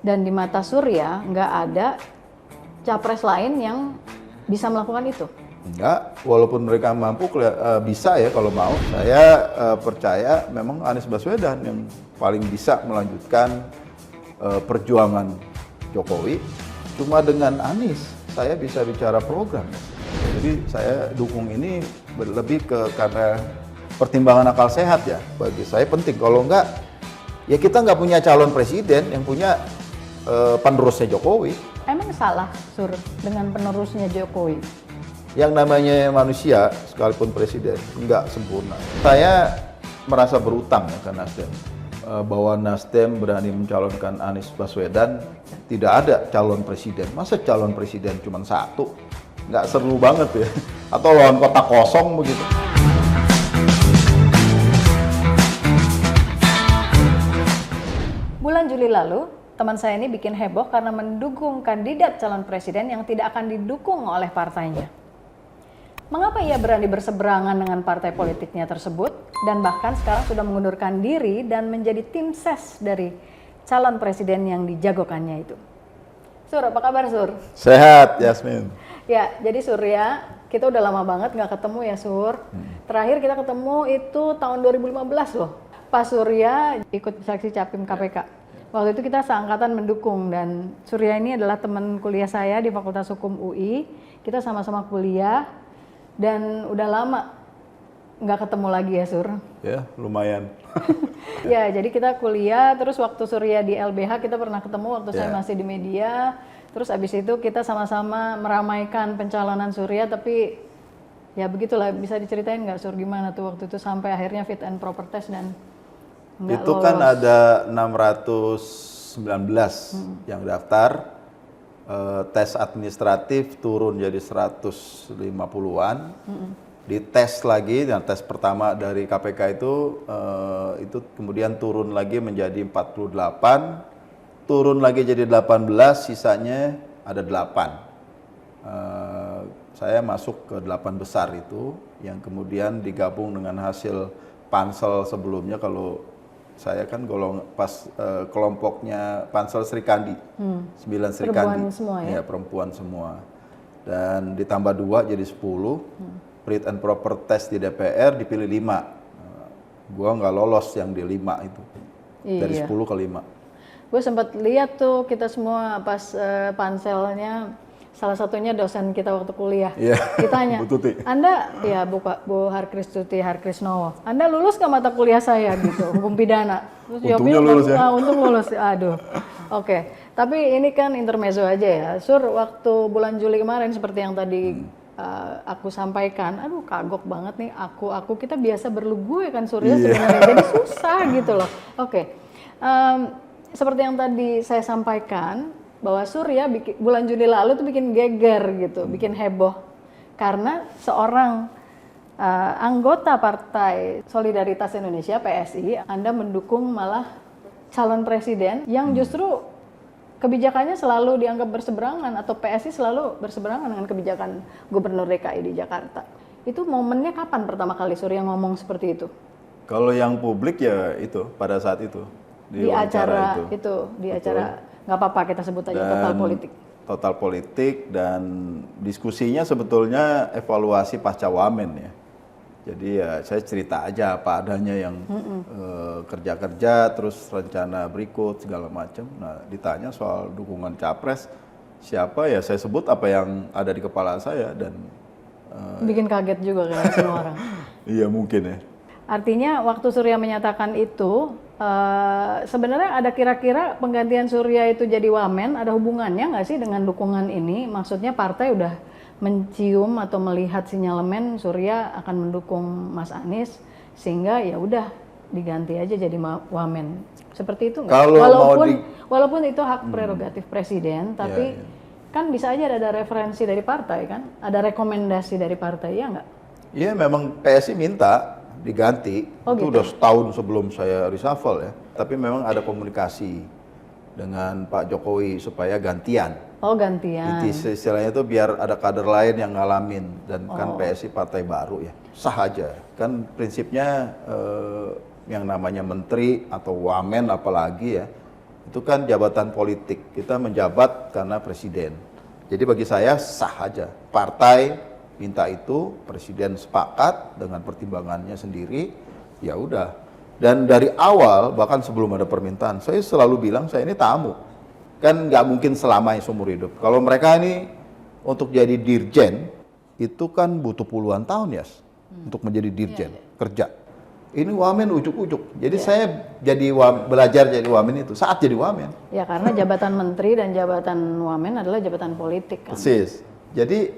Dan di mata Surya nggak ada capres lain yang bisa melakukan itu. Enggak, walaupun mereka mampu bisa ya kalau mau. Saya percaya memang Anies Baswedan yang paling bisa melanjutkan perjuangan Jokowi. Cuma dengan Anies saya bisa bicara program. Jadi saya dukung ini lebih karena pertimbangan akal sehat ya. Bagi saya penting. Kalau enggak, ya kita nggak punya calon presiden yang punya penerusnya Jokowi. Emang salah Sur dengan penerusnya Jokowi? Yang namanya manusia, sekalipun presiden, nggak sempurna. Saya merasa berutang ya ke Nasdem. Bahwa Nasdem berani mencalonkan Anies Baswedan, tidak ada calon presiden. Masa calon presiden cuma satu? Nggak seru banget ya. Atau lawan kota kosong begitu. Bulan Juli lalu, teman saya ini bikin heboh karena mendukung kandidat calon presiden yang tidak akan didukung oleh partainya. Mengapa ia berani berseberangan dengan partai politiknya tersebut dan bahkan sekarang sudah mengundurkan diri dan menjadi tim ses dari calon presiden yang dijagokannya itu? Sur, apa kabar Sur? Sehat, Yasmin. Ya, jadi Surya, kita udah lama banget nggak ketemu ya Sur. Terakhir kita ketemu itu tahun 2015 loh. Pas Surya ikut seleksi Capim KPK. Waktu itu kita seangkatan mendukung dan Surya ini adalah teman kuliah saya di Fakultas Hukum UI. Kita sama-sama kuliah. Dan udah lama nggak ketemu lagi ya Sur. Ya, lumayan. Ya, jadi kita kuliah, terus waktu Surya di LBH kita pernah ketemu waktu saya masih di media. Terus abis itu kita sama-sama meramaikan pencalonan Surya, tapi ya begitulah, bisa diceritain nggak Sur gimana tuh waktu itu sampai akhirnya fit and proper test dan nggak Itu lolos. kan ada 619 yang daftar. Tes administratif turun jadi 150-an. Dites lagi, yang tes pertama dari KPK itu kemudian turun lagi menjadi 48, turun lagi jadi 18, sisanya ada 8. Saya masuk ke 8 besar itu, yang kemudian digabung dengan hasil pansel sebelumnya. Kalau saya kan kelompoknya Pansel Sri Kandi, 9 Sri Kandi. Perempuan semua ya? Ya, perempuan semua. Dan ditambah 2 jadi 10. Fit and proper test di DPR dipilih 5. Gua nggak lolos yang di 5 itu. Dari 10 ke 5. Gue sempat lihat tuh kita semua pas panselnya, salah satunya dosen kita waktu kuliah. Ditanya, Bu Tuti. Anda, ya Bu Harkristuti Harkrisnowo, Anda lulus ke mata kuliah saya gitu, hukum pidana. Terus Untungnya lulus ya. Untung lulus, aduh. Oke, tapi ini kan intermezzo aja ya. Sur, waktu bulan Juli kemarin seperti yang tadi aku sampaikan, aduh kagok banget nih aku kita biasa berlugu ya kan Surya sebenarnya, jadi susah gitu loh. Oke, seperti yang tadi saya sampaikan, bahwa Surya bulan Juni lalu tuh bikin geger gitu, bikin heboh karena seorang anggota Partai Solidaritas Indonesia (PSI), Anda mendukung malah calon presiden yang justru kebijakannya selalu dianggap berseberangan, atau PSI selalu berseberangan dengan kebijakan Gubernur DKI di Jakarta. Itu momennya kapan pertama kali Surya ngomong seperti itu? Kalau yang publik ya itu pada saat itu di acara itu di acara, nggak apa-apa kita sebut aja Total Politik. Total Politik, dan diskusinya sebetulnya evaluasi pasca Wamen ya. Jadi ya saya cerita aja apa adanya yang kerja-kerja, terus rencana berikut segala macam. Nah, ditanya soal dukungan capres siapa, ya saya sebut apa yang ada di kepala saya, dan bikin kaget juga kan semua orang. Iya mungkin ya. Artinya waktu Surya menyatakan itu, sebenarnya ada kira-kira penggantian Surya itu jadi wamen, ada hubungannya nggak sih dengan dukungan ini? Maksudnya partai udah mencium atau melihat sinyalemen Surya akan mendukung Mas Anies, sehingga ya udah diganti aja jadi wamen. Seperti itu nggak? Walaupun itu hak prerogatif presiden, tapi kan bisa aja ada referensi dari partai kan? Ada rekomendasi dari partai, ya nggak? Iya, memang PSI minta diganti. Itu udah setahun sebelum saya reshuffle ya. Tapi memang ada komunikasi dengan Pak Jokowi supaya gantian. Oh, gantian. Istilahnya itu biar ada kader lain yang ngalamin, dan kan PSI partai baru ya. Sah aja. Kan prinsipnya yang namanya menteri atau wamen apalagi ya, Itu kan jabatan politik, kita menjabat karena presiden. Jadi bagi saya sah aja. Partai minta itu, presiden sepakat dengan pertimbangannya sendiri, ya udah. Dan dari awal, bahkan sebelum ada permintaan, saya selalu bilang saya ini tamu. Kan nggak mungkin selamanya seumur hidup. Kalau mereka ini untuk jadi dirjen, itu kan butuh puluhan tahun ya, untuk menjadi dirjen, kerja. Ini wamen ujuk-ujuk. Jadi saya belajar jadi wamen itu saat jadi wamen. Ya karena jabatan menteri dan jabatan wamen adalah jabatan politik kan. Persis. Jadi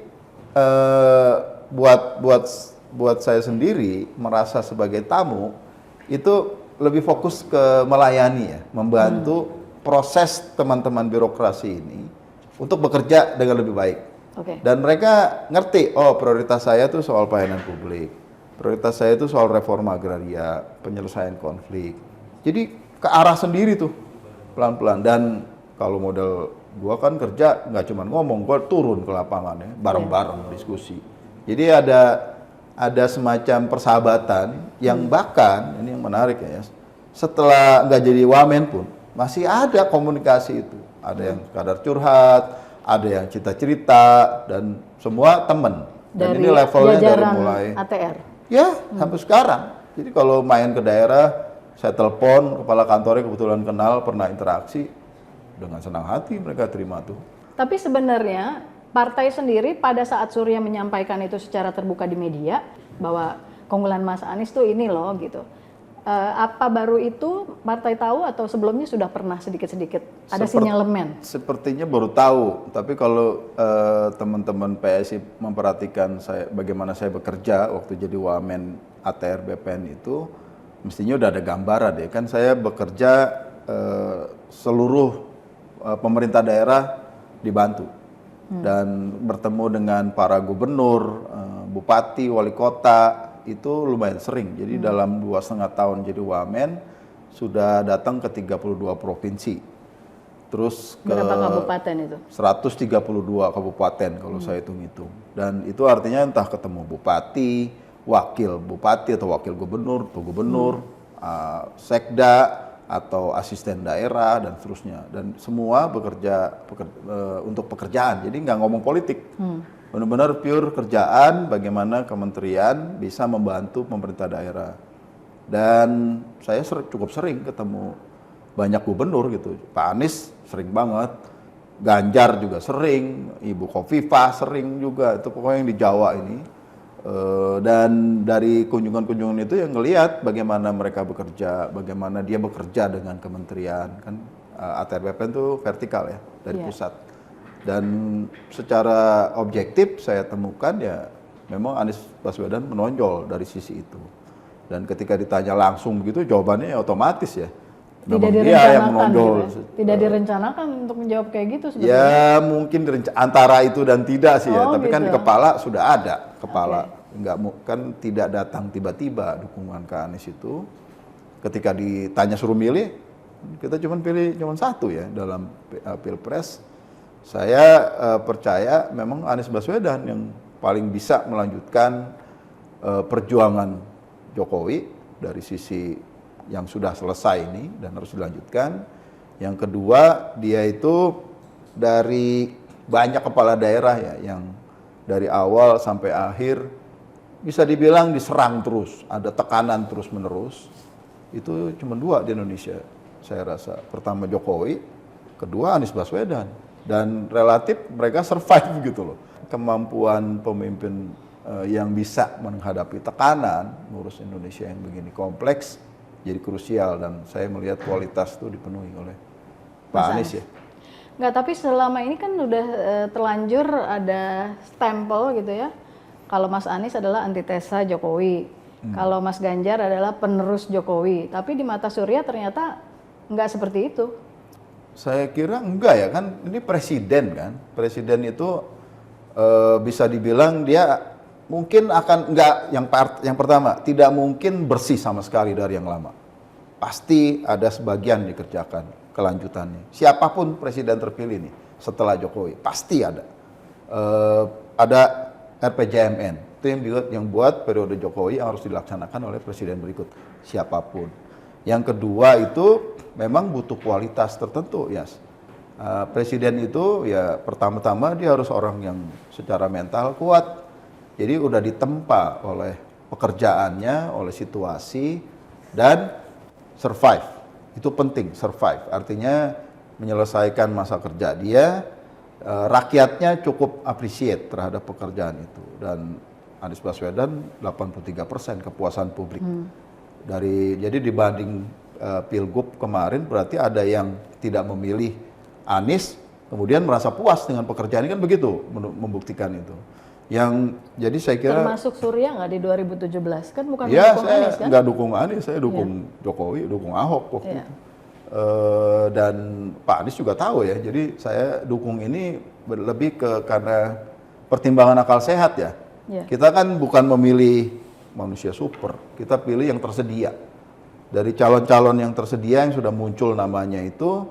buat saya sendiri merasa sebagai tamu itu lebih fokus ke melayani ya, membantu proses teman-teman birokrasi ini untuk bekerja dengan lebih baik. Dan mereka ngerti, oh prioritas saya tuh soal pelayanan publik. Prioritas saya itu soal reforma agraria, penyelesaian konflik. Jadi ke arah sendiri tuh, pelan-pelan. Dan kalau model gua kan kerja nggak cuma ngomong, gua turun ke lapangan ya, bareng-bareng diskusi. Jadi ada semacam persahabatan yang bahkan, ini yang menarik ya, setelah nggak jadi wamen pun, masih ada komunikasi itu. Ada yang sekadar curhat, ada yang cerita-cerita, dan semua temen. Dan ini levelnya dari mulai ATR. Ya, sampai sekarang. Jadi kalau main ke daerah, saya telepon kepala kantornya, kebetulan kenal, pernah interaksi, dengan senang hati mereka terima tuh. Tapi sebenarnya partai sendiri pada saat Surya menyampaikan itu secara terbuka di media bahwa keunggulan Mas Anies tuh ini loh gitu. Apa baru itu partai tahu atau sebelumnya sudah pernah sedikit-sedikit ada sinyalemen? Sepertinya baru tahu, tapi kalau teman-teman PSI memperhatikan saya bagaimana saya bekerja waktu jadi wamen ATR BPN itu, mestinya udah ada gambaran ya. Kan saya bekerja seluruh pemerintah daerah dibantu dan bertemu dengan para gubernur, bupati, wali kota. Itu lumayan sering, jadi dalam 2,5 tahun jadi wamen sudah datang ke 32 provinsi, terus ke berapa kabupaten itu? 132 kabupaten kalau saya hitung-hitung, dan itu artinya entah ketemu bupati, wakil bupati atau wakil gubernur, atau gubernur, sekda atau asisten daerah dan seterusnya, dan semua bekerja untuk pekerjaan, jadi nggak ngomong politik. Benar-benar pure kerjaan, bagaimana kementerian bisa membantu pemerintah daerah. Dan saya cukup sering ketemu banyak gubernur gitu. Pak Anies sering banget, Ganjar juga sering, Ibu Khofifah sering juga, itu pokoknya yang di Jawa ini. Dan dari kunjungan-kunjungan itu yang ngelihat bagaimana mereka bekerja, bagaimana dia bekerja dengan kementerian. Kan ATR BPN itu vertikal ya, dari pusat. Dan secara objektif saya temukan ya memang Anies Baswedan menonjol dari sisi itu. Dan ketika ditanya langsung begitu jawabannya ya otomatis ya. Tidak direncanakan yang menonjol. Gitu ya? Tidak direncanakan untuk menjawab kayak gitu sebenarnya? Ya mungkin antara itu dan tidak sih ya. Tapi gitu. Kan di kepala sudah ada. Kepala kan tidak datang tiba-tiba dukungan ke Anies itu. Ketika ditanya suruh milih, kita pilih cuma satu ya dalam Pilpres. Saya percaya memang Anies Baswedan yang paling bisa melanjutkan perjuangan Jokowi dari sisi yang sudah selesai ini dan harus dilanjutkan. Yang kedua, dia itu dari banyak kepala daerah ya yang dari awal sampai akhir bisa dibilang diserang terus, ada tekanan terus-menerus. Itu cuma dua di Indonesia saya rasa. Pertama Jokowi, kedua Anies Baswedan. Dan relatif mereka survive gitu loh. Kemampuan pemimpin yang bisa menghadapi tekanan, ngurus Indonesia yang begini kompleks, jadi krusial. Dan saya melihat kualitas itu dipenuhi oleh Pak Anies ya. Enggak, tapi selama ini kan udah terlanjur ada stempel gitu ya. Kalau Mas Anies adalah antitesa Jokowi. Kalau Mas Ganjar adalah penerus Jokowi. Tapi di mata Surya ternyata enggak seperti itu. Saya kira enggak ya, kan ini presiden kan. Presiden itu bisa dibilang dia mungkin akan enggak, yang pertama tidak mungkin bersih sama sekali dari yang lama. Pasti ada sebagian dikerjakan kelanjutannya. Siapapun presiden terpilih nih setelah Jokowi pasti ada. Ada RPJMN, itu yang buat periode Jokowi yang harus dilaksanakan oleh presiden berikut siapapun. Yang kedua itu memang butuh kualitas tertentu, Yas. Presiden itu ya pertama-tama dia harus orang yang secara mental kuat. Jadi udah ditempa oleh pekerjaannya, oleh situasi, dan survive. Itu penting, survive. Artinya menyelesaikan masa kerja dia, rakyatnya cukup appreciate terhadap pekerjaan itu. Dan Anies Baswedan 83% kepuasan publik. Jadi dibanding Pilgub kemarin berarti ada yang tidak memilih Anies kemudian merasa puas dengan pekerjaan ini, kan begitu membuktikan itu. Jadi saya kira termasuk Surya nggak di 2017 kan bukan ya, mendukung saya Anies kan? nggak dukung Anies, saya dukung Jokowi, dukung Ahok waktu itu. Dan Pak Anies juga tahu ya, jadi saya dukung ini lebih karena pertimbangan akal sehat ya. Kita kan bukan memilih manusia super, kita pilih yang tersedia. Dari calon-calon yang tersedia yang sudah muncul namanya itu,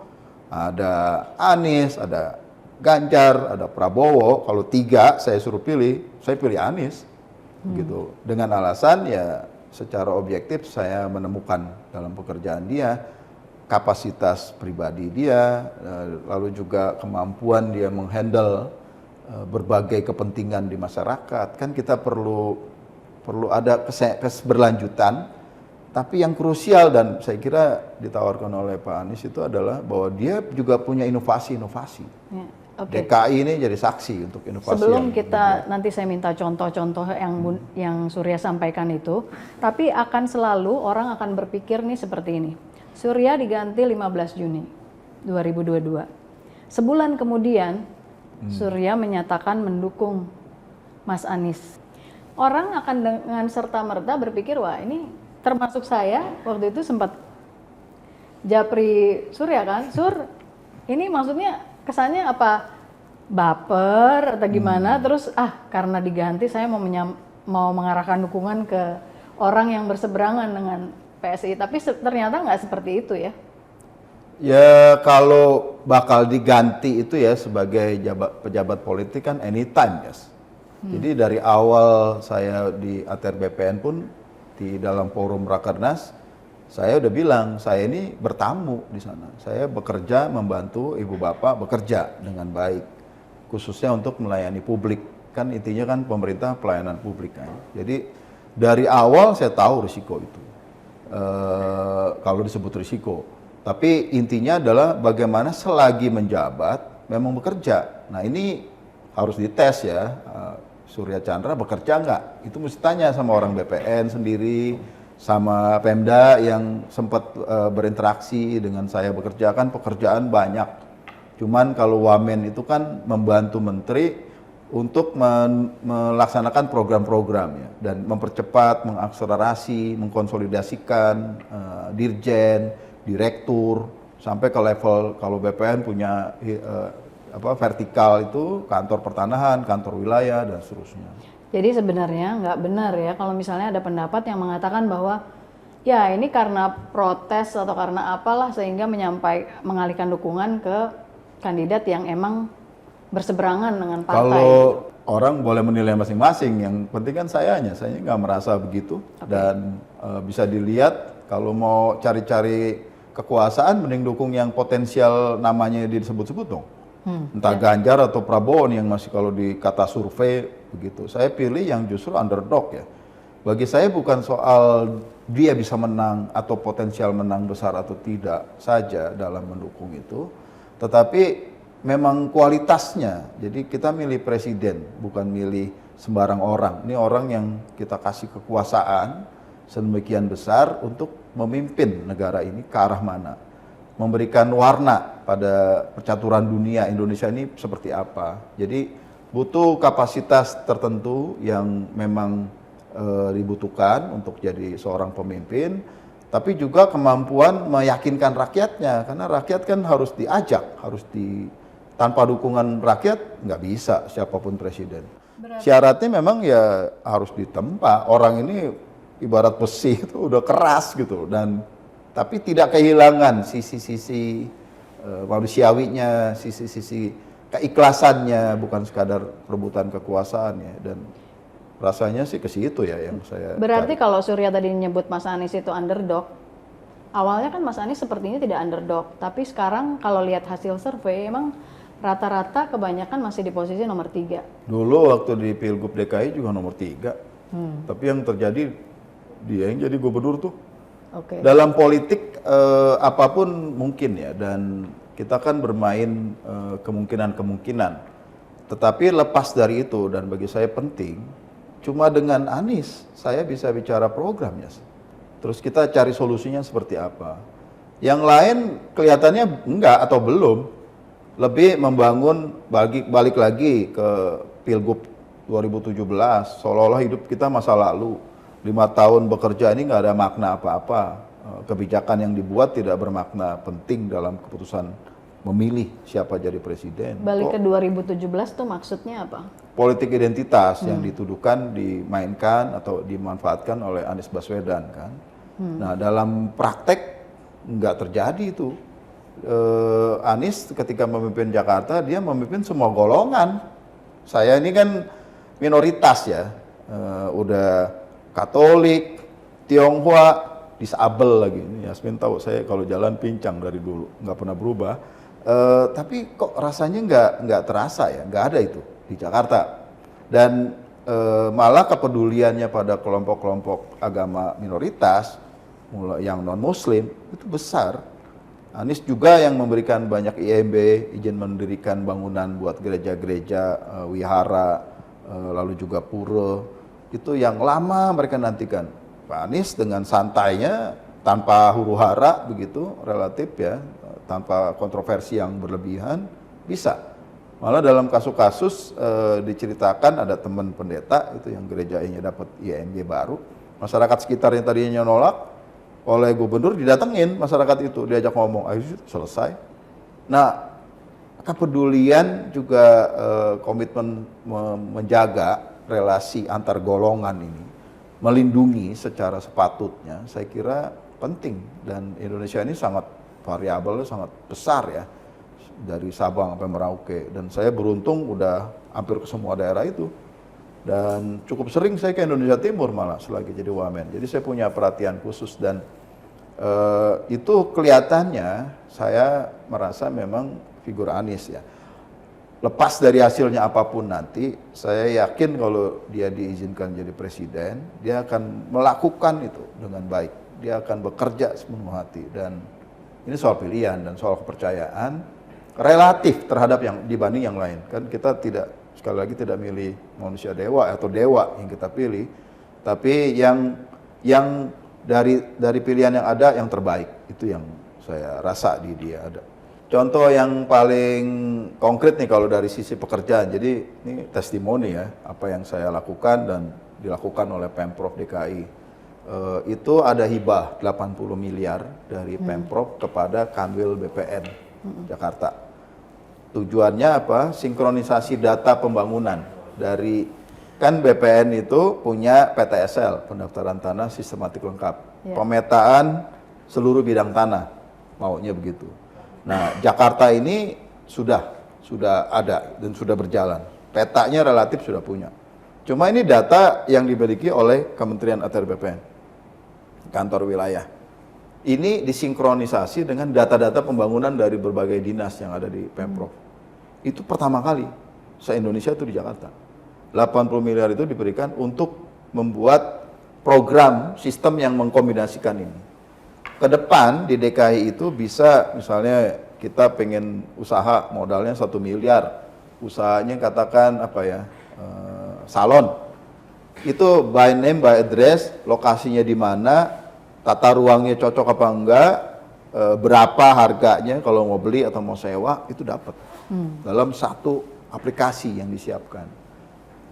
ada Anies, ada Ganjar, ada Prabowo. Kalau 3 saya suruh pilih, saya pilih Anies. Gitu. Dengan alasan ya secara objektif saya menemukan dalam pekerjaan dia, kapasitas pribadi dia, lalu juga kemampuan dia menghandle berbagai kepentingan di masyarakat. Kan kita perlu ada keberlanjutan. Tapi yang krusial dan saya kira ditawarkan oleh Pak Anies itu adalah bahwa dia juga punya inovasi-inovasi. DKI ini jadi saksi untuk inovasi. Sebelum kita nanti saya minta contoh-contoh yang Surya sampaikan itu, tapi akan selalu orang akan berpikir nih seperti ini. Surya diganti 15 Juni 2022. Sebulan kemudian Surya menyatakan mendukung Mas Anies. Orang akan dengan serta-merta berpikir, wah ini termasuk saya waktu itu sempat japri Surya kan, Sur, ini maksudnya kesannya apa baper atau gimana? Terus karena diganti saya mau mengarahkan dukungan ke orang yang berseberangan dengan PSI, tapi ternyata nggak seperti itu ya. Ya kalau bakal diganti itu ya sebagai pejabat politik kan anytime, yes. Jadi dari awal saya di ATR BPN pun di dalam forum Rakernas, saya udah bilang, saya ini bertamu di sana. Saya bekerja membantu ibu bapak bekerja dengan baik, khususnya untuk melayani publik. Kan intinya kan pemerintah pelayanan publik kan. Jadi dari awal saya tahu risiko itu, kalau disebut risiko. Tapi intinya adalah bagaimana selagi menjabat memang bekerja. Nah ini harus dites ya. Surya Chandra bekerja nggak? Itu mesti tanya sama orang BPN sendiri, sama Pemda yang sempat berinteraksi dengan saya bekerja, kan pekerjaan banyak. Cuman kalau Wamen itu kan membantu menteri untuk melaksanakan program-program ya, dan mempercepat, mengakselerasi, mengkonsolidasikan dirjen, direktur, sampai ke level kalau BPN punya vertikal itu kantor pertanahan, kantor wilayah dan seterusnya. Jadi sebenarnya nggak benar ya kalau misalnya ada pendapat yang mengatakan bahwa ya ini karena protes atau karena apalah sehingga mengalihkan dukungan ke kandidat yang emang berseberangan dengan partai. Kalau orang boleh menilai masing-masing, yang penting kan saya nggak merasa begitu. Dan bisa dilihat kalau mau cari-cari kekuasaan mending dukung yang potensial namanya disebut-sebut dong. Entah Ganjar atau Prabowo nih yang masih kalau dikata survei begitu. Saya pilih yang justru underdog ya. Bagi saya bukan soal dia bisa menang atau potensial menang besar atau tidak saja dalam mendukung itu, tetapi memang kualitasnya. Jadi kita milih presiden, bukan milih sembarang orang. Ini orang yang kita kasih kekuasaan sedemikian besar untuk memimpin negara ini ke arah mana. Memberikan warna pada percaturan dunia Indonesia ini seperti apa. Jadi butuh kapasitas tertentu yang memang dibutuhkan untuk jadi seorang pemimpin, tapi juga kemampuan meyakinkan rakyatnya, karena rakyat kan harus diajak, tanpa dukungan rakyat nggak bisa siapapun presiden. Syaratnya memang ya harus ditempa. Orang ini ibarat besi itu udah keras gitu, tapi tidak kehilangan sisi-sisi manusiawinya, sisi-sisi keikhlasannya, bukan sekadar perebutan kekuasaannya. Dan rasanya sih ke situ ya yang saya Berarti cari. kalau Surya tadi menyebut Mas Anies itu underdog, awalnya kan Mas Anies sepertinya tidak underdog, tapi sekarang kalau lihat hasil survei emang rata-rata kebanyakan masih di posisi nomor 3. Dulu waktu di Pilgub DKI juga nomor 3. Tapi yang terjadi dia yang jadi gubernur tuh. Oke. Dalam politik apapun mungkin ya, dan kita kan bermain kemungkinan-kemungkinan. Tetapi lepas dari itu, dan bagi saya penting, cuma dengan Anies saya bisa bicara programnya. Terus kita cari solusinya seperti apa. Yang lain kelihatannya enggak atau belum. Lebih membangun balik lagi ke Pilgub 2017, seolah-olah hidup kita masa lalu. 5 tahun bekerja ini nggak ada makna apa-apa. Kebijakan yang dibuat tidak bermakna penting dalam keputusan memilih siapa jadi presiden. Balik ke 2017 tuh maksudnya apa? Politik identitas yang dituduhkan dimainkan atau dimanfaatkan oleh Anies Baswedan kan. Nah dalam praktek nggak terjadi itu. Anies ketika memimpin Jakarta dia memimpin semua golongan. Saya ini kan minoritas ya, udah Katolik, Tionghoa, disabel lagi. Ini Yasmin tahu saya kalau jalan pincang dari dulu, nggak pernah berubah. Tapi kok rasanya nggak terasa ya, nggak ada itu di Jakarta. Dan malah kepeduliannya pada kelompok-kelompok agama minoritas, mulai yang non Muslim itu besar. Anies juga yang memberikan banyak IMB, izin mendirikan bangunan buat gereja-gereja, wihara, lalu juga pura. Itu yang lama mereka nantikan. Pak Anies dengan santainya, tanpa huru-hara begitu, relatif ya, tanpa kontroversi yang berlebihan, bisa. Malah dalam kasus-kasus diceritakan ada teman pendeta itu yang gerejanya dapat IMB baru, masyarakat sekitar yang tadinya nolak, oleh gubernur didatengin masyarakat itu, diajak ngomong, ayo selesai. Nah, kepedulian juga komitmen menjaga relasi antar golongan ini, melindungi secara sepatutnya, saya kira penting. Dan Indonesia ini sangat variabel, sangat besar ya, dari Sabang sampai Merauke. Dan saya beruntung udah hampir ke semua daerah itu. Dan cukup sering saya ke Indonesia Timur malah selagi jadi wamen. Jadi saya punya perhatian khusus dan itu kelihatannya saya merasa memang figur Anies ya. Lepas dari hasilnya apapun nanti, saya yakin kalau dia diizinkan jadi presiden, dia akan melakukan itu dengan baik. Dia akan bekerja sepenuh hati dan ini soal pilihan dan soal kepercayaan relatif terhadap yang dibanding yang lain. Kan kita tidak, sekali lagi tidak milih manusia dewa atau dewa yang kita pilih, tapi yang dari pilihan yang ada yang terbaik, itu yang saya rasa di dia ada. Contoh yang paling konkret nih kalau dari sisi pekerjaan, jadi ini testimoni ya, apa yang saya lakukan dan dilakukan oleh Pemprov DKI. Itu ada hibah 80 miliar dari Pemprov kepada Kanwil BPN Jakarta. Tujuannya apa? Sinkronisasi data pembangunan dari, kan BPN itu punya PTSL, pendaftaran tanah sistematik lengkap, pemetaan seluruh bidang tanah, maunya begitu. Nah, Jakarta ini sudah ada dan sudah berjalan. Petanya relatif sudah punya. Cuma ini data yang dimiliki oleh Kementerian ATR BPN, kantor wilayah. Ini disinkronisasi dengan data-data pembangunan dari berbagai dinas yang ada di Pemprov. Itu pertama kali se-Indonesia itu di Jakarta. 80 miliar itu diberikan untuk membuat program sistem yang mengkombinasikan ini. Ke depan di DKI itu bisa misalnya kita pengen usaha modalnya 1 miliar, usahanya katakan apa ya, salon. Itu by name, by address, lokasinya di mana, tata ruangnya cocok apa enggak, berapa harganya kalau mau beli atau mau sewa, itu dapat. Dalam satu aplikasi yang disiapkan.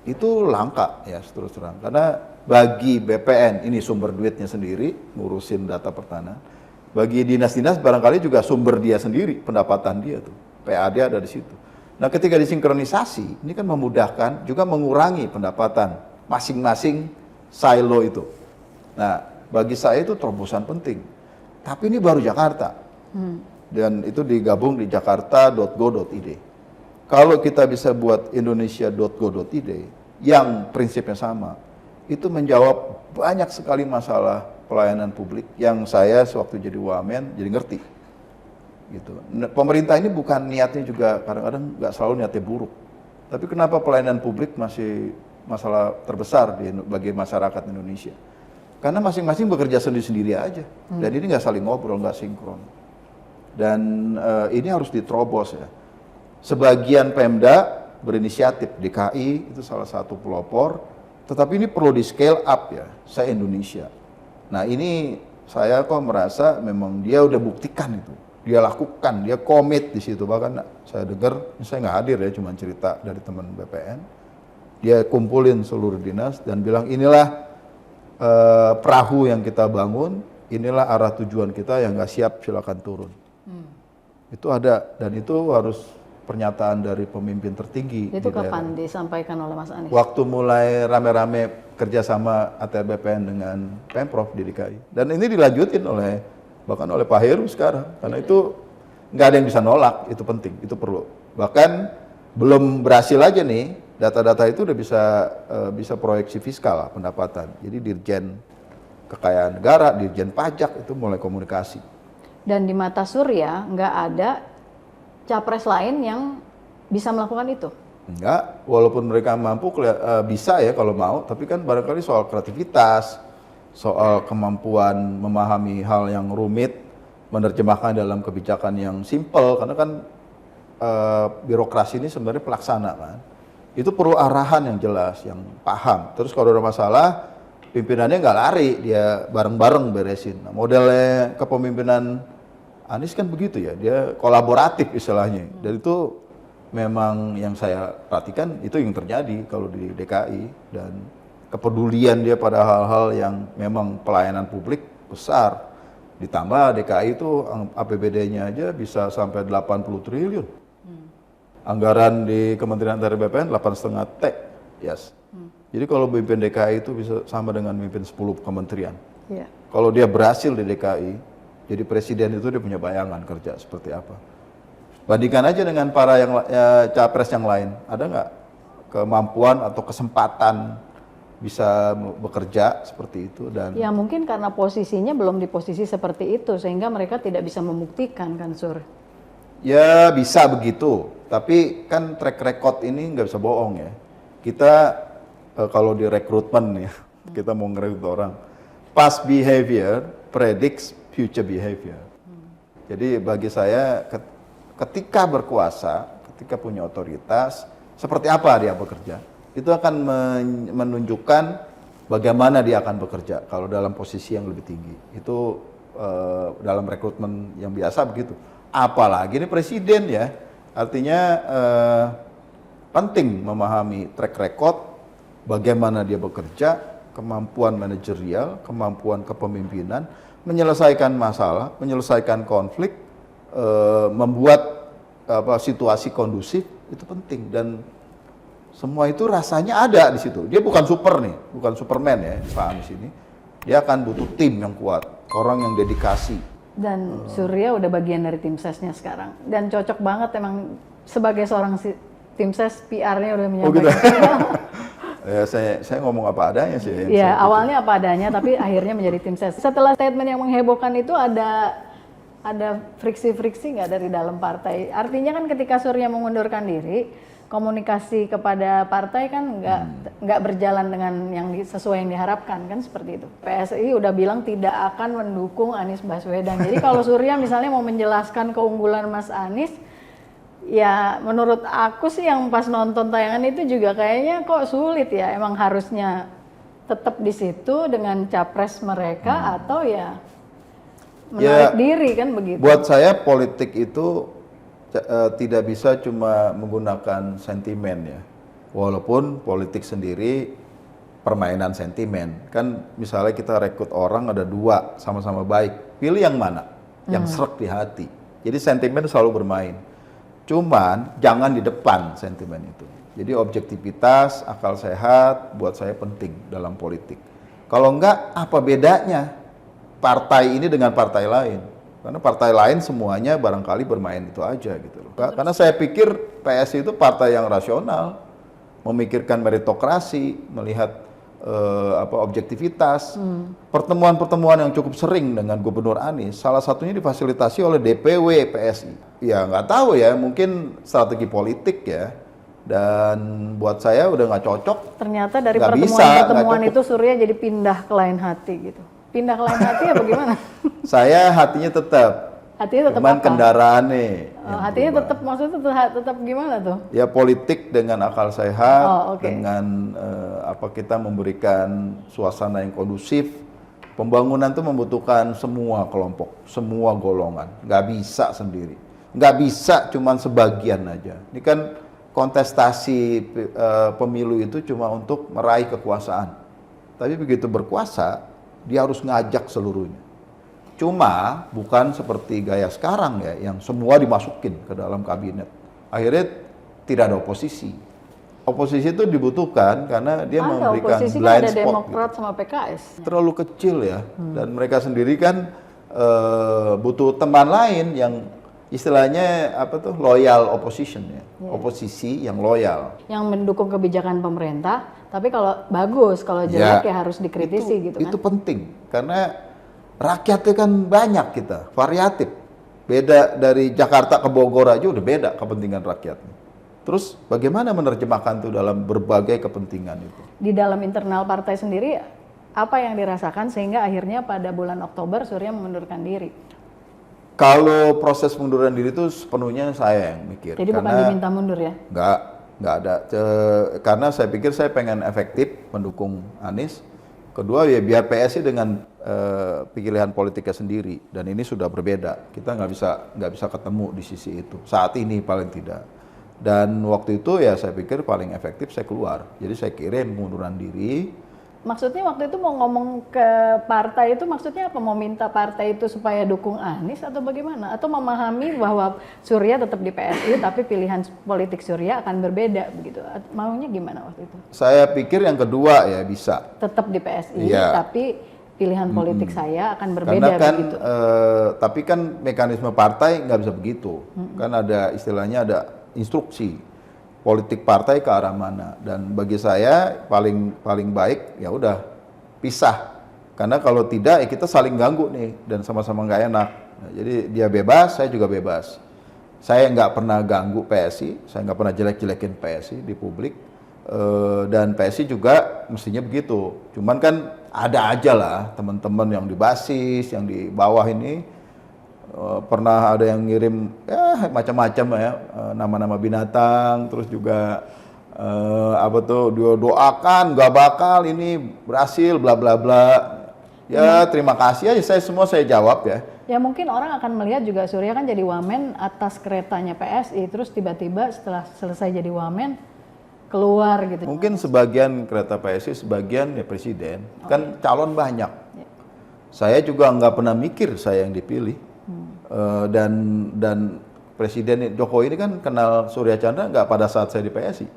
Itu langka ya terus terang, karena bagi BPN ini sumber duitnya sendiri, ngurusin data pertanahan. Bagi dinas-dinas barangkali juga sumber dia sendiri, pendapatan dia tuh, PAD ada di situ. Nah ketika disinkronisasi, ini kan memudahkan, juga mengurangi pendapatan masing-masing silo itu. Nah bagi saya itu terobosan penting. Tapi ini baru Jakarta, dan itu digabung di jakarta.go.id. Kalau kita bisa buat indonesia.go.id yang prinsipnya sama, itu menjawab banyak sekali masalah pelayanan publik yang saya sewaktu jadi wamen jadi ngerti gitu. Pemerintah ini bukan niatnya juga kadang-kadang nggak selalu niatnya buruk, tapi kenapa pelayanan publik masih masalah terbesar bagi masyarakat Indonesia? Karena masing-masing bekerja sendiri-sendiri aja, dan ini nggak saling ngobrol, nggak sinkron, dan ini harus diterobos ya. Sebagian Pemda berinisiatif, DKI itu salah satu pelopor, tetapi ini perlu di scale up ya, se-Indonesia. Nah ini saya kok merasa memang dia udah buktikan itu, dia lakukan, dia komit di situ. Bahkan saya dengar, saya nggak hadir ya, cuma cerita dari teman BPN, dia kumpulin seluruh dinas dan bilang inilah perahu yang kita bangun, inilah arah tujuan kita, yang nggak siap silakan turun. Itu ada, dan itu harus pernyataan dari pemimpin tertinggi. Itu kapan disampaikan oleh Mas Anies? Waktu mulai rame-rame kerjasama ATR BPN dengan Pemprov di DKI. Dan ini dilanjutin bahkan oleh Pak Heru sekarang. Karena itu nggak ada yang bisa nolak, itu penting, itu perlu. Bahkan belum berhasil aja nih, data-data itu udah bisa proyeksi fiskal pendapatan. Jadi Dirjen Kekayaan Negara, Dirjen Pajak itu mulai komunikasi. Dan di mata Surya nggak ada capres lain yang bisa melakukan itu? Enggak, walaupun mereka mampu bisa ya kalau mau, tapi kan barangkali soal kreativitas, soal kemampuan memahami hal yang rumit, menerjemahkan dalam kebijakan yang simpel, karena kan birokrasi ini sebenarnya pelaksana kan. Itu perlu arahan yang jelas, yang paham. Terus kalau ada masalah, pimpinannya nggak lari, dia bareng-bareng beresin. Nah, modelnya kepemimpinan Anies kan begitu ya, dia kolaboratif istilahnya. Dan itu memang yang saya perhatikan itu yang terjadi kalau di DKI, dan kepedulian dia pada hal-hal yang memang pelayanan publik besar. Ditambah DKI itu APBD-nya aja bisa sampai 80 triliun. Anggaran di Kementerian ATR BPN 8,5 T. Yes. Jadi kalau memimpin DKI itu bisa sama dengan memimpin 10 kementerian. Yeah. Kalau dia berhasil di DKI, jadi presiden itu dia punya bayangan kerja seperti apa. Bandingkan aja dengan para capres yang lain. Ada nggak kemampuan atau kesempatan bisa bekerja seperti itu? Dan ya mungkin karena posisinya belum di posisi seperti itu, sehingga mereka tidak bisa membuktikan kan, Sur? Ya bisa begitu, tapi kan track record ini nggak bisa bohong ya. Kita kalau di rekrutmen ya, kita mau ngerekrut orang, past behavior predicts future behavior. Jadi bagi saya ketika berkuasa, ketika punya otoritas, seperti apa dia bekerja, itu akan menunjukkan bagaimana dia akan bekerja kalau dalam posisi yang lebih tinggi. Itu dalam rekrutmen yang biasa begitu. Apalagi ini presiden ya, artinya penting memahami track record, bagaimana dia bekerja, kemampuan manajerial, kemampuan kepemimpinan, menyelesaikan masalah, menyelesaikan konflik, membuat situasi kondusif, itu penting. Dan semua itu rasanya ada di situ. Dia bukan bukan Superman ya Pak Anies ini. Dia akan butuh tim yang kuat, orang yang dedikasi. Dan Surya udah bagian dari tim sesnya sekarang. Dan cocok banget emang sebagai seorang tim ses, PR-nya udah menyampaikan. Oh gitu. Ya, saya ngomong apa adanya sih. Ya, awalnya apa adanya, tapi akhirnya menjadi tim ses. Setelah statement yang menghebohkan itu ada friksi-friksi nggak dari dalam partai? Artinya kan ketika Surya mengundurkan diri, komunikasi kepada partai kan nggak berjalan dengan yang sesuai yang diharapkan kan, seperti itu. PSI udah bilang tidak akan mendukung Anies Baswedan. Jadi kalau Surya misalnya mau menjelaskan keunggulan Mas Anies, ya menurut aku sih yang pas nonton tayangan itu juga kayaknya kok sulit ya. Emang harusnya tetap di situ dengan capres mereka atau ya menarik diri kan begitu. Buat saya politik itu tidak bisa cuma menggunakan sentimen ya. Walaupun politik sendiri permainan sentimen. Kan misalnya kita rekrut orang ada 2 sama-sama baik. Pilih yang mana? Yang srek di hati. Jadi sentimen selalu bermain. Cuman jangan di depan sentimen itu. Jadi objektivitas, akal sehat buat saya penting dalam politik. Kalau enggak, apa bedanya partai ini dengan partai lain? Karena partai lain semuanya barangkali bermain itu aja gitu loh. Karena saya pikir PSI itu partai yang rasional, memikirkan meritokrasi, melihat objektivitas. Pertemuan-pertemuan yang cukup sering dengan Gubernur Anies, salah satunya difasilitasi oleh DPW PSI. Ya nggak tahu ya, mungkin strategi politik ya. Dan buat saya udah nggak cocok. Ternyata dari Nggak pertemuan-pertemuan bisa, itu Surya jadi pindah ke lain hati gitu. Pindah ke lain hati ya bagaimana? Saya hatinya tetap. Hatinya tetap Cuman apa? kendaraannya. yang Hatinya berubah. tetap, maksudnya tetap gimana tuh? Ya politik dengan akal sehat, Oh, oke. dengan kita memberikan suasana yang kondusif. Pembangunan itu membutuhkan semua kelompok, semua golongan. Nggak bisa sendiri. Nggak bisa cuman sebagian aja. Ini kan kontestasi pemilu itu cuma untuk meraih kekuasaan. Tapi begitu berkuasa, dia harus ngajak seluruhnya. Cuma bukan seperti gaya sekarang ya, yang semua dimasukin ke dalam kabinet. Akhirnya tidak ada oposisi. Oposisi itu dibutuhkan karena dia memberikan oposisi kan blind ada spot. Demokrat sama PKS. Terlalu kecil ya, dan mereka sendiri kan butuh teman lain yang istilahnya loyal opposition ya, oposisi yang loyal. Yang mendukung kebijakan pemerintah, tapi kalau bagus, kalau jelek ya harus dikritisi gitu kan. Itu penting karena rakyatnya kan banyak kita, variatif. Beda dari Jakarta ke Bogor aja udah beda kepentingan rakyatnya. Terus bagaimana menerjemahkan itu dalam berbagai kepentingan itu? Di dalam internal partai sendiri, apa yang dirasakan sehingga akhirnya pada bulan Oktober Surya mengundurkan diri? Kalau proses pengunduran diri itu sepenuhnya saya yang mikir. Jadi bukan diminta mundur ya? Nggak ada. Karena saya pikir saya pengen efektif mendukung Anies. Kedua ya biar PSI dengan pilihan politiknya sendiri, dan ini sudah berbeda. Kita nggak bisa ketemu di sisi itu saat ini paling tidak. Dan waktu itu ya saya pikir paling efektif saya keluar. Jadi saya kirim pengunduran diri. Maksudnya waktu itu mau ngomong ke partai itu maksudnya apa? Mau minta partai itu supaya dukung Anies atau bagaimana? Atau memahami bahwa Surya tetap di PSI tapi pilihan politik Surya akan berbeda begitu? Maunya gimana waktu itu? Saya pikir yang kedua ya bisa. Tetap di PSI Iya. tapi pilihan politik saya akan berbeda Karena kan, begitu. tapi kan mekanisme partai nggak bisa begitu. Kan ada istilahnya ada instruksi politik partai ke arah mana. Dan bagi saya paling baik ya udah pisah. Karena kalau tidak ya kita saling ganggu nih dan sama-sama nggak enak. Nah, jadi dia bebas, saya juga bebas. Saya nggak pernah ganggu PSI, saya nggak pernah jelek-jelekin PSI di publik. Dan PSI juga mestinya begitu. Cuman kan ada aja lah teman-teman yang di basis, yang di bawah ini pernah ada yang ngirim ya macam-macam ya, nama-nama binatang, terus juga dia doakan nggak bakal ini berhasil bla bla bla. Ya terima kasih aja, saya jawab ya. Ya mungkin orang akan melihat juga Surya kan jadi wamen atas keretanya PSI, terus tiba-tiba setelah selesai jadi wamen keluar gitu. Mungkin sebagian kereta PSI, sebagian ya presiden. Kan calon banyak. Saya juga nggak pernah mikir saya yang dipilih. Dan Presiden Jokowi ini kan kenal Surya Chandra nggak pada saat saya di PSI.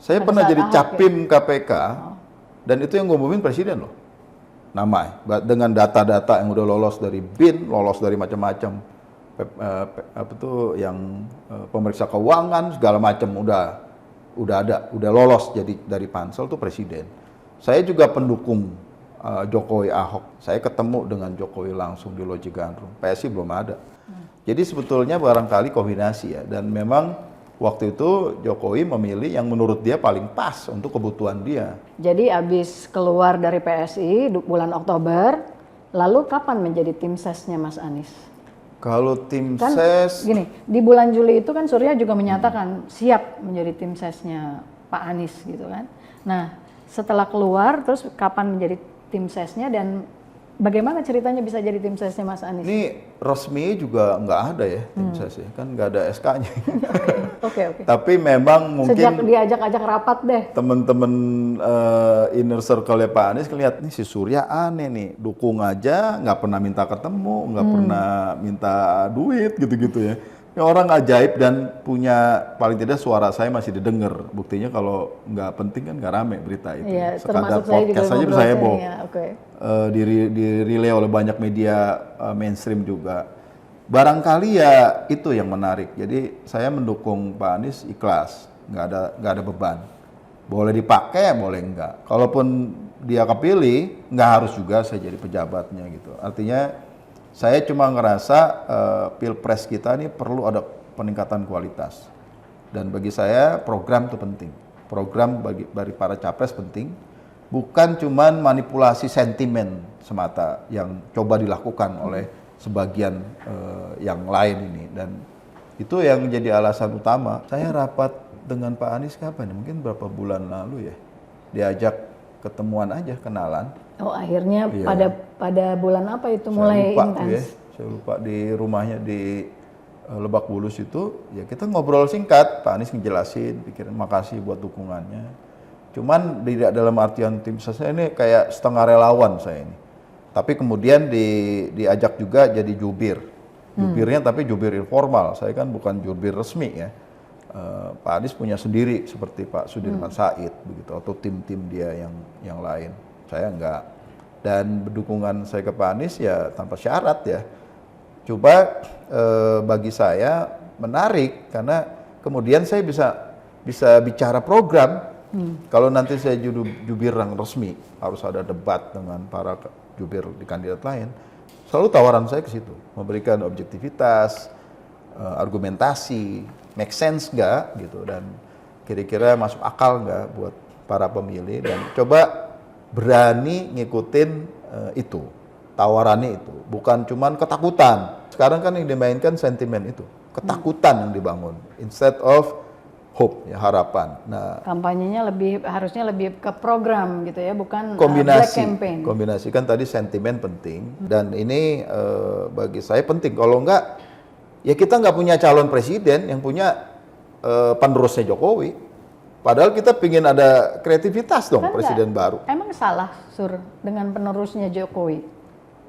Saya Pada pernah saat jadi Ahok capim KPK, dan itu yang ngumumin presiden loh. Namanya, dengan data-data yang udah lolos dari BIN, lolos dari macam-macam, pemeriksa keuangan segala macam udah lolos jadi dari pansel tuh presiden. Saya juga pendukung Jokowi Ahok. Saya ketemu dengan Jokowi langsung di Loji Gandrung. PSI belum ada. Jadi sebetulnya barangkali kombinasi ya. Dan memang waktu itu Jokowi memilih yang menurut dia paling pas untuk kebutuhan dia. Jadi abis keluar dari PSI bulan Oktober, lalu kapan menjadi tim sesnya Mas Anies? Kalau tim Kan ses, gini, di bulan Juli itu kan Surya juga menyatakan siap menjadi tim sesnya Pak Anies gitu kan. Nah, setelah keluar terus kapan menjadi tim sesnya dan bagaimana ceritanya bisa jadi tim sesnya Mas Anies? ini resmi juga nggak ada ya tim ses ya, kan nggak ada SK-nya. Oke. Tapi memang Sejak mungkin diajak-ajak rapat deh. teman-teman inner circle-nya Pak Anies ngeliat nih si Surya aneh nih, dukung aja nggak pernah minta ketemu, nggak pernah minta duit gitu-gitu ya. Ini orang ajaib dan punya paling tidak suara saya masih didengar. Buktinya kalau nggak penting kan nggak rame berita itu. Iya, Sekadar termasuk saya juga podcast saja ngobrol bisa sini, heboh. ya, oke. Dirilai oleh banyak media mainstream juga. Barangkali ya itu yang menarik. Jadi saya mendukung Pak Anies ikhlas, nggak ada beban. Boleh dipakai, boleh enggak. Kalaupun dia kepilih, nggak harus juga saya jadi pejabatnya gitu. Artinya saya cuma ngerasa pilpres kita ini perlu ada peningkatan kualitas. Dan bagi saya program itu penting. Program bagi para capres penting. Bukan cuma manipulasi sentimen semata yang coba dilakukan oleh sebagian yang lain ini. Dan itu yang jadi alasan utama. Saya rapat dengan Pak Anies kapan? Mungkin berapa bulan lalu ya. Diajak ketemuan aja, kenalan. Oh, akhirnya Iya. pada bulan apa itu Saya mulai lupa tuh intens? ya. Saya lupa di rumahnya di Lebak Bulus itu, ya kita ngobrol singkat. Pak Anies ngejelasin, pikirin makasih buat dukungannya. Cuman tidak dalam artian tim saya ini kayak setengah relawan saya ini. Tapi kemudian diajak juga jadi jubir. Jubirnya tapi jubir informal. Saya kan bukan jubir resmi ya. Pak Anies punya sendiri seperti Pak Sudirman Said begitu, atau tim-tim dia yang lain. Saya enggak. Dan dukungan saya ke Pak Anies ya tanpa syarat ya. Coba bagi saya menarik karena kemudian saya bisa bicara program. Kalau nanti saya jubir yang resmi, harus ada debat dengan para jubir di kandidat lain. Selalu tawaran saya ke situ, memberikan objektivitas, argumentasi, make sense nggak gitu, dan kira-kira masuk akal nggak buat para pemilih, dan coba berani ngikutin itu, tawarannya itu, bukan cuman ketakutan. Sekarang kan yang dimainkan sentimen itu, ketakutan yang dibangun, instead of hope, ya, harapan. Nah, Kampanyenya harusnya lebih ke program gitu ya, bukan black campaign. kombinasi kan tadi sentimen penting, dan ini bagi saya penting. Kalau enggak, ya kita nggak punya calon presiden, yang punya penerusnya Jokowi. Padahal kita pingin ada kreativitas dong, Kan presiden baru. Emang salah Sur dengan penerusnya Jokowi?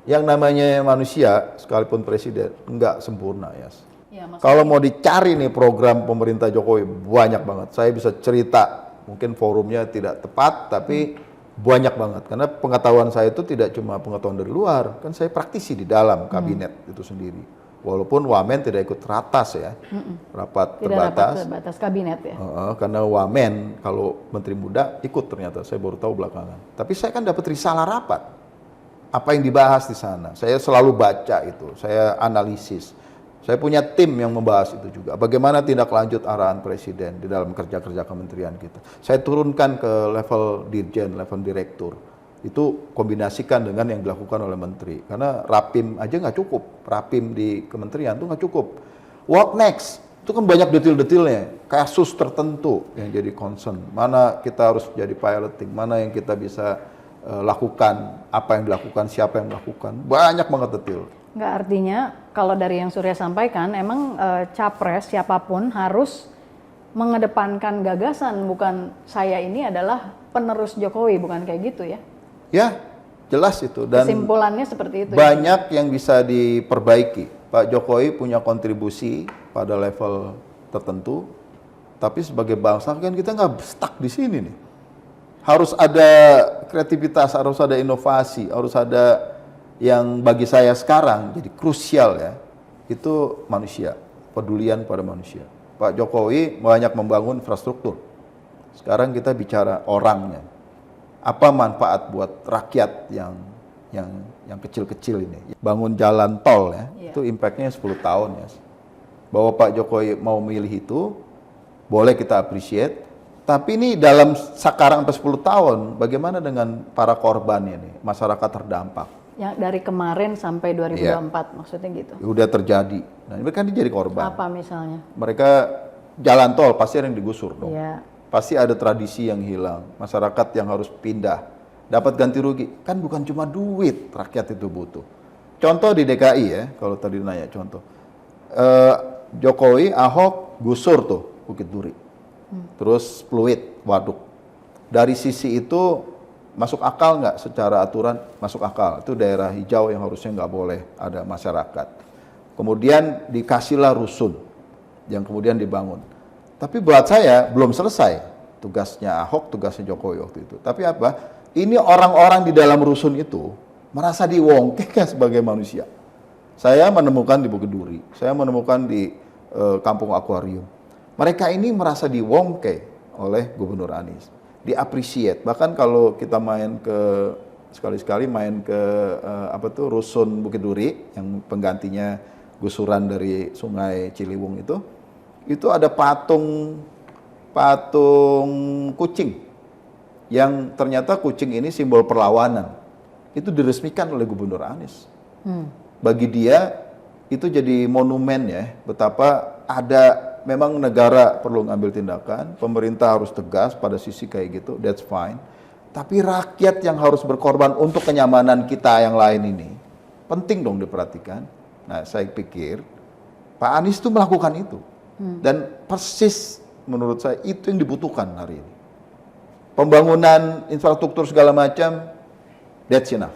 Yang namanya manusia, sekalipun presiden, nggak sempurna ya. Ya, Kalau mau dicari nih program pemerintah Jokowi, banyak banget. Saya bisa cerita, mungkin forumnya tidak tepat, tapi banyak banget. Karena pengetahuan saya itu tidak cuma pengetahuan dari luar, kan saya praktisi di dalam kabinet itu sendiri. Walaupun Wamen tidak ikut ratas ya, rapat tidak terbatas. rapat terbatas kabinet ya. Karena Wamen, kalau menteri muda ikut ternyata, saya baru tahu belakangan. Tapi saya kan dapat risalah rapat. Apa yang dibahas di sana, saya selalu baca itu, saya analisis. Saya punya tim yang membahas itu juga. Bagaimana tindak lanjut arahan presiden di dalam kerja-kerja kementerian kita. Saya turunkan ke level dirjen, level direktur. Itu kombinasikan dengan yang dilakukan oleh menteri. Karena rapim aja nggak cukup. Rapim di kementerian itu nggak cukup. What next? Itu kan banyak detail-detailnya. Kasus tertentu yang jadi concern. Mana kita harus jadi piloting, mana yang kita bisa lakukan, apa yang dilakukan, siapa yang melakukan. Banyak banget detail. Nggak, artinya kalau dari yang Surya sampaikan, emang capres siapapun harus mengedepankan gagasan, bukan saya ini adalah penerus Jokowi, bukan kayak gitu ya? Ya, jelas itu. Dan kesimpulannya seperti itu. banyak yang bisa diperbaiki. Pak Jokowi punya kontribusi pada level tertentu, tapi sebagai bangsa kan kita nggak stuck di sini nih. Harus ada kreativitas, harus ada inovasi, harus ada yang bagi saya sekarang jadi krusial ya, itu manusia, pedulian pada manusia. Pak Jokowi banyak membangun infrastruktur. Sekarang kita bicara orangnya. Apa manfaat buat rakyat yang kecil-kecil ini? Bangun jalan tol ya, itu impact-nya 10 tahun ya. Bahwa Pak Jokowi mau milih itu, boleh kita appreciate. Tapi ini dalam sekarang sampai 10 tahun, bagaimana dengan para korbannya nih, masyarakat terdampak? Yang dari kemarin sampai 2024 maksudnya gitu. Udah terjadi. Nah, ini kan dia jadi korban. Apa misalnya? Mereka jalan tol pasti ada yang digusur dong. Iya. Pasti ada tradisi yang hilang, masyarakat yang harus pindah, dapat ganti rugi. Kan bukan cuma duit rakyat itu butuh. Contoh di DKI ya, kalau tadi nanya contoh. Jokowi, Ahok gusur tuh Bukit Duri. Terus Pluit, waduk. Dari sisi itu masuk akal nggak secara aturan? Masuk akal. Itu daerah hijau yang harusnya nggak boleh ada masyarakat. Kemudian dikasihlah rusun yang kemudian dibangun. Tapi buat saya belum selesai tugasnya Ahok, tugasnya Jokowi waktu itu. Tapi apa? Ini orang-orang di dalam rusun itu merasa diwongke sebagai manusia. Saya menemukan di Bukit Duri, saya menemukan di Kampung Akuarium. Mereka ini merasa diwongke oleh Gubernur Anies. di-appreciate. Bahkan kalau kita main ke sekali-sekali main ke Rusun Bukit Duri yang penggantinya gusuran dari Sungai Ciliwung itu ada patung kucing yang ternyata kucing ini simbol perlawanan. Itu diresmikan oleh Gubernur Anies. Bagi dia itu jadi monumen ya, betapa ada memang negara perlu ngambil tindakan, pemerintah harus tegas pada sisi kayak gitu, that's fine. Tapi rakyat yang harus berkorban untuk kenyamanan kita yang lain ini, penting dong diperhatikan. Nah, saya pikir Pak Anies itu melakukan itu. Dan persis menurut saya itu yang dibutuhkan hari ini. Pembangunan infrastruktur segala macam, that's enough.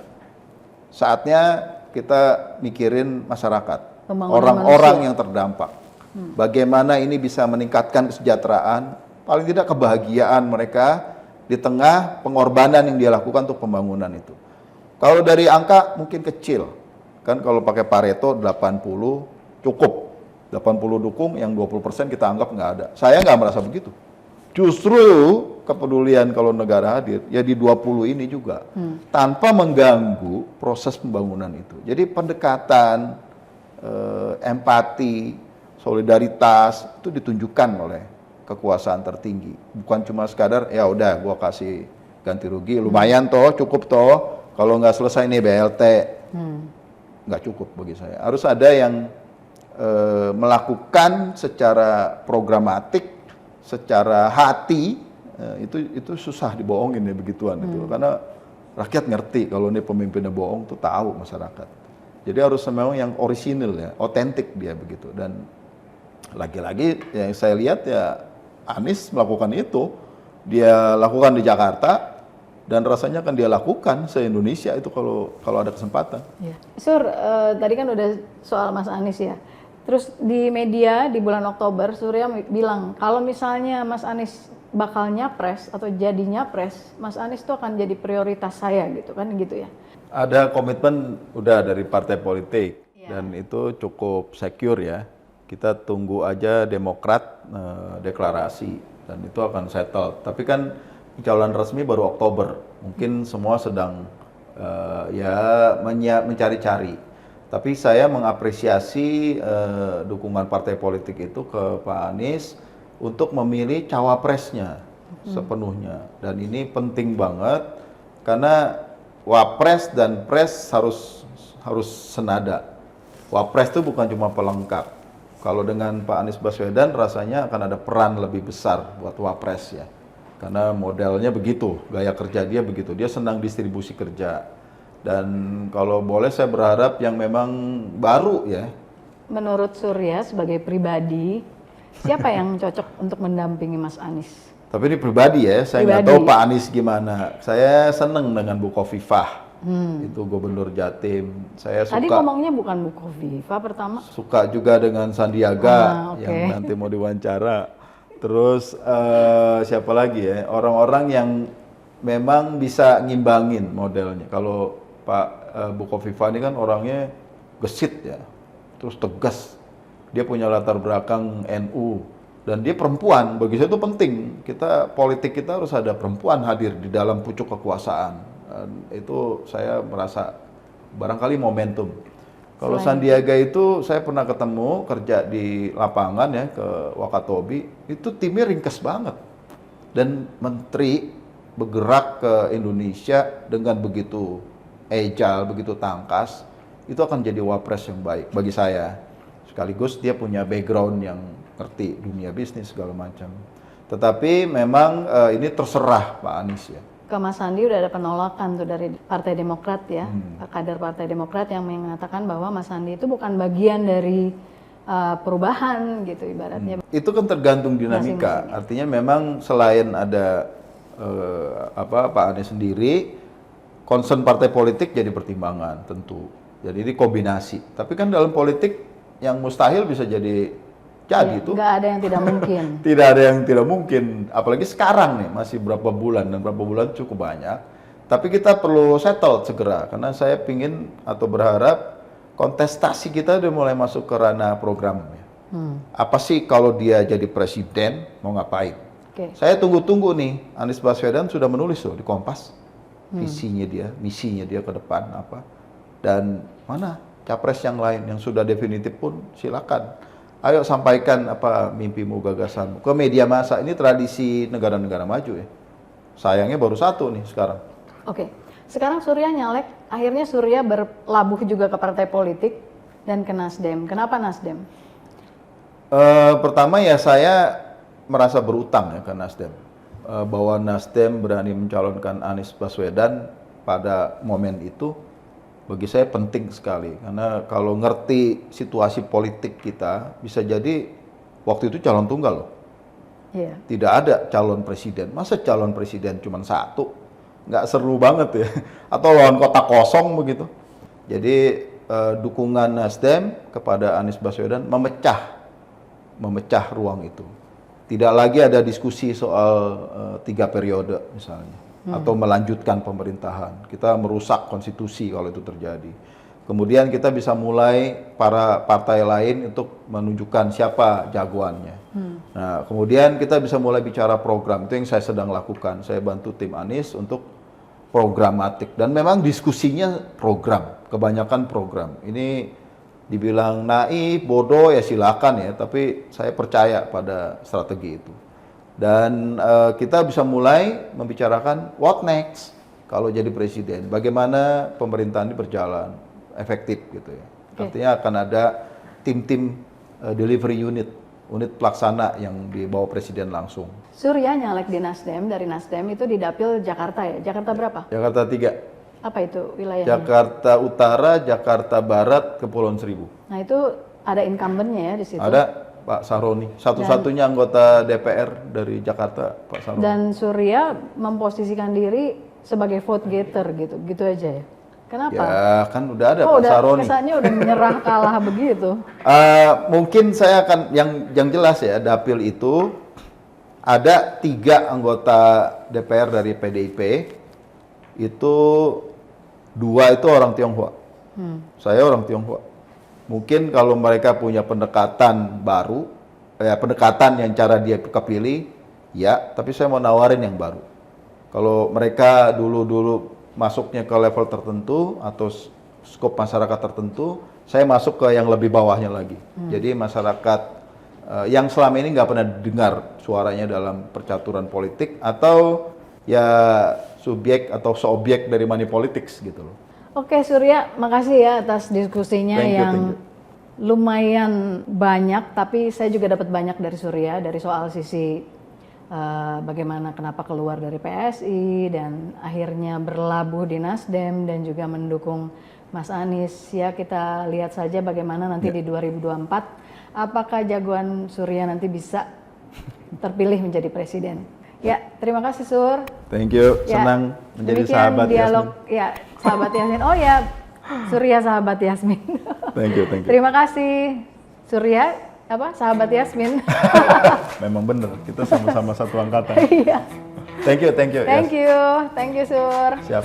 Saatnya kita mikirin masyarakat, orang-orang yang terdampak. Bagaimana ini bisa meningkatkan kesejahteraan, paling tidak kebahagiaan mereka di tengah pengorbanan yang dia lakukan untuk pembangunan itu. Kalau dari angka mungkin kecil, kan kalau pakai Pareto 80 cukup, 80 dukung, yang 20% kita anggap nggak ada. Saya nggak merasa begitu. Justru kepedulian kalau negara hadir, ya di 20 ini juga, tanpa mengganggu proses pembangunan itu. Jadi pendekatan, empati, solidaritas, itu ditunjukkan oleh kekuasaan tertinggi. Bukan cuma sekadar, ya udah gua kasih ganti rugi, lumayan toh, cukup toh, kalau nggak selesai nih BLT. Nggak cukup bagi saya. Harus ada yang melakukan secara programatik, secara hati, itu susah dibohongin ya begituan itu, karena rakyat ngerti kalau ini pemimpinnya bohong tuh tahu masyarakat. Jadi harus memang yang orisinil ya, otentik dia begitu. Dan lagi-lagi yang saya lihat ya Anies melakukan itu, dia lakukan di Jakarta dan rasanya akan dia lakukan se-Indonesia itu kalau ada kesempatan. Ya. Sur, tadi kan udah soal Mas Anies ya. Terus di media di bulan Oktober Surya bilang kalau misalnya Mas Anies bakal nyapres atau jadi nyapres, Mas Anies itu akan jadi prioritas saya gitu kan gitu ya. Ada komitmen udah dari partai politik dan itu cukup secure ya. Kita tunggu aja Demokrat deklarasi dan itu akan settle. Tapi kan calon resmi baru Oktober. Mungkin semua sedang mencari-cari. Tapi saya mengapresiasi dukungan partai politik itu ke Pak Anies untuk memilih cawapresnya sepenuhnya. Dan ini penting banget karena wapres dan pres harus senada. Wapres itu bukan cuma pelengkap. Kalau dengan Pak Anies Baswedan rasanya akan ada peran lebih besar buat wapres ya. Karena modelnya begitu, gaya kerja dia begitu. Dia senang distribusi kerja. Dan kalau boleh saya berharap yang memang baru ya. Menurut Surya sebagai pribadi, siapa yang cocok untuk mendampingi Mas Anies? Tapi ini pribadi ya, saya nggak tahu Pak Anies gimana. Saya seneng dengan Bu Khofifah. Itu Gubernur Jatim. Saya suka. Tadi ngomongnya bukan Bu Khofifah pertama. Suka juga dengan Sandiaga yang nanti mau diwawancara. Terus siapa lagi ya? Orang-orang yang memang bisa ngimbangin modelnya. Kalau Pak Bu Khofifah ini kan orangnya gesit ya, terus tegas. Dia punya latar belakang NU dan dia perempuan. Bagi saya itu penting. Politik kita harus ada perempuan hadir di dalam pucuk kekuasaan. Dan itu saya merasa barangkali momentum. Kalau Sandiaga itu saya pernah ketemu kerja di lapangan ya ke Wakatobi, itu timnya ringkes banget. Dan menteri bergerak ke Indonesia dengan begitu agile, begitu tangkas, itu akan jadi wapres yang baik bagi saya. Sekaligus dia punya background yang ngerti dunia bisnis segala macam. Tetapi memang ini terserah Pak Anies ya. Ke Mas Sandi udah ada penolakan tuh dari Partai Demokrat ya, kader Partai Demokrat yang mengatakan bahwa Mas Sandi itu bukan bagian dari perubahan gitu ibaratnya. Itu kan tergantung dinamika. Masing-masing. Artinya memang selain ada Pak Anies sendiri, concern partai politik jadi pertimbangan tentu. Jadi ini kombinasi. Tapi kan dalam politik yang mustahil bisa jadi itu. Nggak ada yang tidak mungkin. Tidak ada yang tidak mungkin. Apalagi sekarang nih masih berapa bulan dan berapa bulan cukup banyak. Tapi kita perlu settle segera karena saya pingin atau berharap kontestasi kita udah mulai masuk ke ranah program. Apa sih kalau dia jadi presiden mau ngapain? Oke. Saya tunggu-tunggu nih, Anies Baswedan sudah menulis loh di Kompas visinya dia, misinya dia ke depan apa. Dan mana capres yang lain yang sudah definitif pun silakan. Ayo sampaikan apa mimpimu, gagasanmu ke media massa. Ini tradisi negara-negara maju ya. Sayangnya baru satu nih sekarang. Oke. Sekarang Surya nyalek, akhirnya Surya berlabuh juga ke partai politik dan ke Nasdem. Kenapa Nasdem? Pertama ya saya merasa berutang ya ke Nasdem. Bahwa Nasdem berani mencalonkan Anies Baswedan pada momen itu bagi saya penting sekali. Karena kalau ngerti situasi politik kita, bisa jadi waktu itu calon tunggal loh. Iya. Tidak ada calon presiden. Masa calon presiden cuma satu? Nggak seru banget ya. Atau lawan kota kosong begitu. Jadi dukungan Nasdem kepada Anies Baswedan memecah ruang itu. Tidak lagi ada diskusi soal 3 periode misalnya, atau melanjutkan pemerintahan. Kita merusak konstitusi kalau itu terjadi. Kemudian kita bisa mulai para partai lain untuk menunjukkan siapa jagoannya. Nah, kemudian kita bisa mulai bicara program. Itu yang saya sedang lakukan. Saya bantu tim Anies untuk programatik. Dan memang diskusinya program, kebanyakan program. Ini dibilang naif, bodoh ya silakan ya, tapi saya percaya pada strategi itu. Dan kita bisa mulai membicarakan what next kalau jadi presiden. Bagaimana pemerintahan ini berjalan efektif gitu ya. Artinya akan ada tim-tim delivery unit pelaksana yang dibawa presiden langsung. Surya nyalek di Nasdem, dari Nasdem itu di Dapil Jakarta ya? Jakarta berapa? Jakarta 3. Apa itu wilayahnya? Jakarta Utara, Jakarta Barat, Kepulauan Seribu. Nah itu ada incumbent-nya ya di situ? Ada Pak Saroni, satu-satunya anggota DPR dari Jakarta, Pak Saroni. Dan Surya memposisikan diri sebagai vote getter gitu aja ya? Kenapa? Ya kan udah ada Oh, Pak Saroni. Kesannya udah menyerah kalah begitu. Mungkin saya akan yang jelas ya, Dapil itu ada 3 anggota DPR dari PDIP, itu 2 itu orang Tionghoa. Saya orang Tionghoa. Mungkin kalau mereka punya pendekatan baru, pendekatan yang cara dia kepilih, ya, tapi saya mau nawarin yang baru. Kalau mereka dulu masuknya ke level tertentu atau skop masyarakat tertentu, saya masuk ke yang lebih bawahnya lagi. Jadi masyarakat yang selama ini nggak pernah dengar suaranya dalam percaturan politik atau ya subjek atau seobjek dari money politics gitu loh. Oke Surya, makasih ya atas diskusinya yang lumayan banyak, tapi saya juga dapat banyak dari Surya, dari soal sisi bagaimana kenapa keluar dari PSI dan akhirnya berlabuh di Nasdem dan juga mendukung Mas Anies. Ya kita lihat saja bagaimana nanti di 2024, apakah jagoan Surya nanti bisa terpilih menjadi presiden. Ya, terima kasih Sur. Thank you, senang menjadi sahabat dialog, Yasmin. Ya, sahabat Yasmin. Oh ya, Surya sahabat Yasmin. Thank you. Terima kasih Surya, sahabat Yasmin. Memang bener, kita sama-sama satu angkatan. Iya. Thank you. Thank you Sur. Siap.